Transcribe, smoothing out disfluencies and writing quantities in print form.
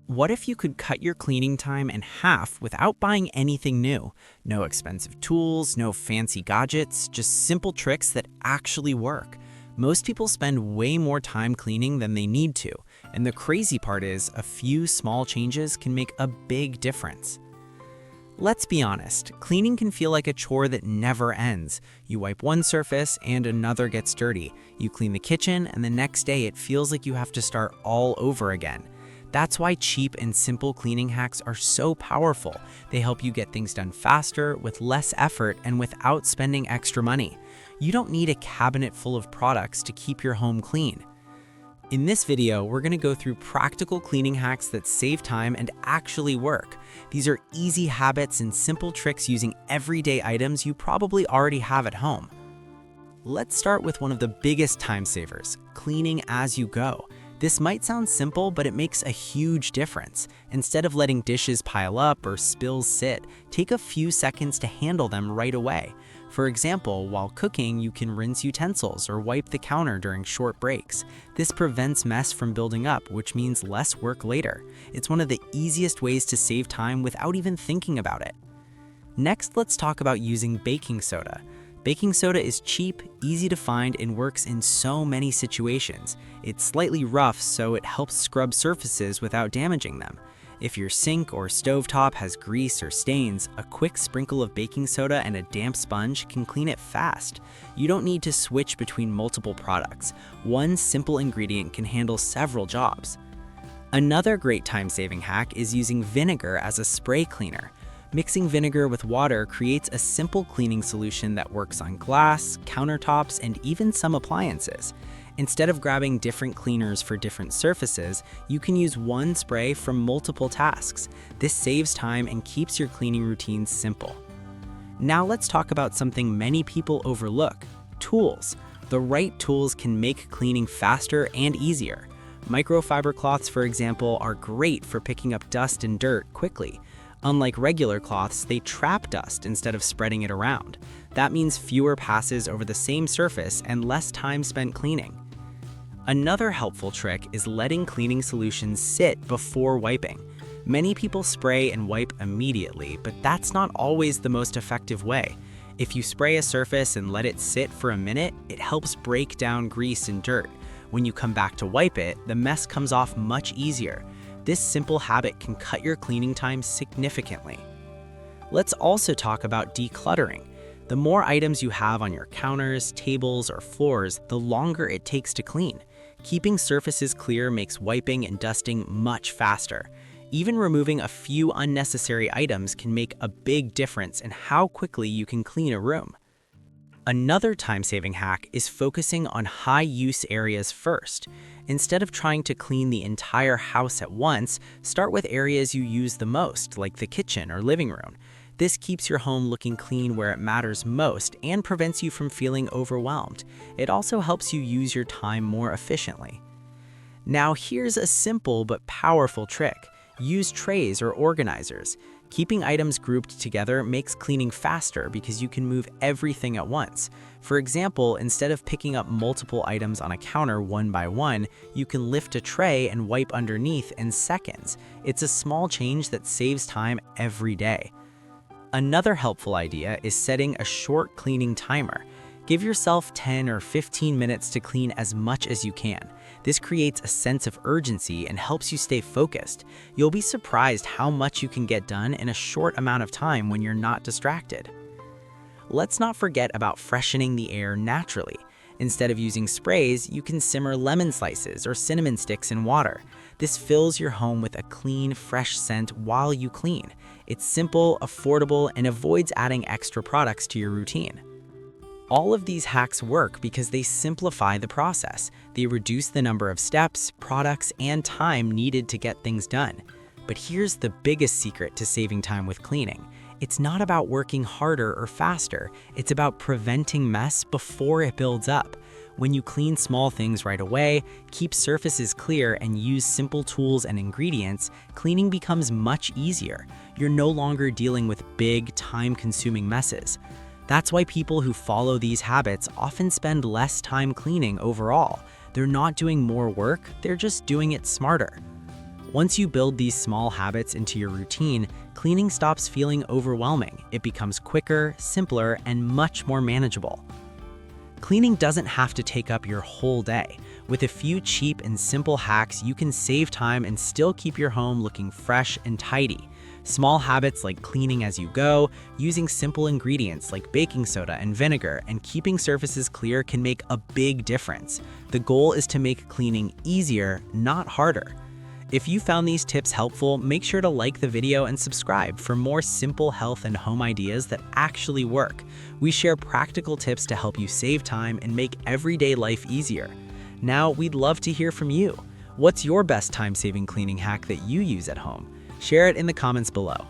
What if you could cut your cleaning time in half without buying anything new? No expensive tools, no fancy gadgets, just simple tricks that actually work. Most people spend way more time cleaning than they need to, and the crazy part is a few small changes can make a big difference. Let's be honest, cleaning can feel like a chore that never ends. You wipe one surface and another gets dirty. You clean the kitchen and the next day it feels like you have to start all over again. That's why cheap and simple cleaning hacks are so powerful. They help you get things done faster, with less effort, and without spending extra money. You don't need a cabinet full of products to keep your home clean. In this video, we're going to go through practical cleaning hacks that save time and actually work. These are easy habits and simple tricks using everyday items you probably already have at home. Let's start with one of the biggest time savers, cleaning as you go. This might sound simple, but it makes a huge difference. Instead of letting dishes pile up or spills sit, take a few seconds to handle them right away. For example, while cooking, you can rinse utensils or wipe the counter during short breaks. This prevents mess from building up, which means less work later. It's one of the easiest ways to save time without even thinking about it. Next, let's talk about using baking soda. Baking soda is cheap, easy to find, and works in so many situations. It's slightly rough, so it helps scrub surfaces without damaging them. If your sink or stovetop has grease or stains, a quick sprinkle of baking soda and a damp sponge can clean it fast. You don't need to switch between multiple products. One simple ingredient can handle several jobs. Another great time-saving hack is using vinegar as a spray cleaner. Mixing vinegar with water creates a simple cleaning solution that works on glass, countertops, and even some appliances. Instead of grabbing different cleaners for different surfaces, you can use one spray for multiple tasks. This saves time and keeps your cleaning routines simple. Now let's talk about something many people overlook: tools. The right tools can make cleaning faster and easier. Microfiber cloths, for example, are great for picking up dust and dirt quickly. Unlike regular cloths, they trap dust instead of spreading it around. That means fewer passes over the same surface and less time spent cleaning. Another helpful trick is letting cleaning solutions sit before wiping. Many people spray and wipe immediately, but that's not always the most effective way. If you spray a surface and let it sit for a minute, it helps break down grease and dirt. When you come back to wipe it, the mess comes off much easier. This simple habit can cut your cleaning time significantly. Let's also talk about decluttering. The more items you have on your counters, tables, or floors, the longer it takes to clean. Keeping surfaces clear makes wiping and dusting much faster. Even removing a few unnecessary items can make a big difference in how quickly you can clean a room. Another time-saving hack is focusing on high-use areas first. Instead of trying to clean the entire house at once, start with areas you use the most, like the kitchen or living room. This keeps your home looking clean where it matters most and prevents you from feeling overwhelmed. It also helps you use your time more efficiently. Now here's a simple but powerful trick. Use trays or organizers. Keeping items grouped together makes cleaning faster because you can move everything at once. For example, instead of picking up multiple items on a counter one by one, you can lift a tray and wipe underneath in seconds. It's a small change that saves time every day. Another helpful idea is setting a short cleaning timer. Give yourself 10 or 15 minutes to clean as much as you can. This creates a sense of urgency and helps you stay focused. You'll be surprised how much you can get done in a short amount of time when you're not distracted. Let's not forget about freshening the air naturally. Instead of using sprays, you can simmer lemon slices or cinnamon sticks in water. This fills your home with a clean, fresh scent while you clean. It's simple, affordable, and avoids adding extra products to your routine. All of these hacks work because they simplify the process. They reduce the number of steps, products, and time needed to get things done. But here's the biggest secret to saving time with cleaning. It's not about working harder or faster. It's about preventing mess before it builds up. When you clean small things right away, keep surfaces clear, and use simple tools and ingredients, cleaning becomes much easier. You're no longer dealing with big, time-consuming messes. That's why people who follow these habits often spend less time cleaning overall. They're not doing more work, they're just doing it smarter. Once you build these small habits into your routine, cleaning stops feeling overwhelming. It becomes quicker, simpler, and much more manageable. Cleaning doesn't have to take up your whole day. With a few cheap and simple hacks, you can save time and still keep your home looking fresh and tidy. Small habits like cleaning as you go, using simple ingredients like baking soda and vinegar, and keeping surfaces clear can make a big difference. The goal is to make cleaning easier, not harder. If you found these tips helpful, make sure to like the video and subscribe for more simple health and home ideas that actually work. We share practical tips to help you save time and make everyday life easier. Now, we'd love to hear from you. What's your best time-saving cleaning hack that you use at home? Share it in the comments below.